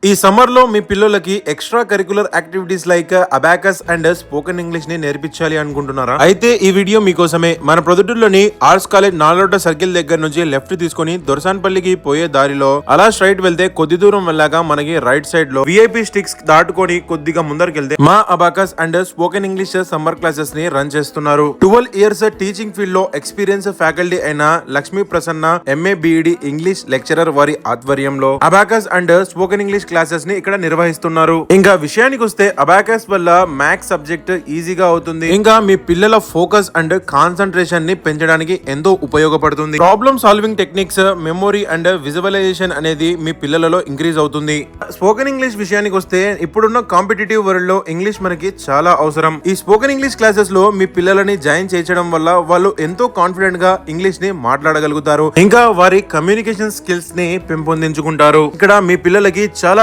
ఈ సమ్మర్ లో మీ పిల్లలకి extra curricular activities like abacus and spoken English ని నేర్పించాలి అనుకుంటున్నారా? అయితే ఈ వీడియో మీకోసమే. మన ప్రొద్దుటూరులోని ఆర్ట్స్ కాలేజ్ నాలోట సర్కిల్ దగ్గర నుంచి లెఫ్ట్ తీసుకొని దొరసాన్పల్లికి పోయే దారిలో అలా స్ట్రైట్ వెళ్తే కొద్ది దూరం వెళ్ళాక మనకి రైట్ సైడ్ లో విఐపి స్టిక్స్ దాటుకొని కొద్దిగా ముందరికి మా abacus and spoken English summer classes ని రన్ చేస్తున్నారు. 12 ఇయర్స్ టీచింగ్ ఫీల్డ్ లో ఎక్స్పీరియన్స్ ఫ్యాకల్టీ అయిన Lakshmi Prasanna MA B Ed English lecturer వారి ఆధ్వర్యంలో abacus and spoken English classes ని ఇక్కడ నిర్వహిస్తున్నారు. ఇంకా విషయానికి వస్తే అబాకస్ వల్ల మ్యాథ్స్ సబ్జెక్ట్ ఈజీగా అవుతుంది. ఇంకా మీ పిల్లల ఫోకస్ అండ్ కాన్సంట్రేషన్ ని పెంచడానికి ఎంతో ఉపయోగపడుతుంది. Problem solving techniques, memory and visualisation అనేది మీ పిల్లలలో ఇంక్రీజ్ అవుతుంది. స్పోకెన్ ఇంగ్లీష్ విషయానికి వస్తే ఇప్పుడున్న కాంపిటేటివ్ వరల్డ్ లో ఇంగ్లీష్ మనకి చాలా అవసరం. ఈ స్పోకెన్ ఇంగ్లీష్ క్లాసెస్ లో మీ పిల్లలని జాయిన్ చేయించడం వల్ల వాళ్ళు ఎంతో కాన్ఫిడెంట్ గా ఇంగ్లీష్ ని మాట్లాడగలుగుతారు. ఇంకా వారి కమ్యూనికేషన్ స్కిల్స్ ని పెంపొందించుకుంటారు. ఇక్కడ మీ పిల్లలకి చాలా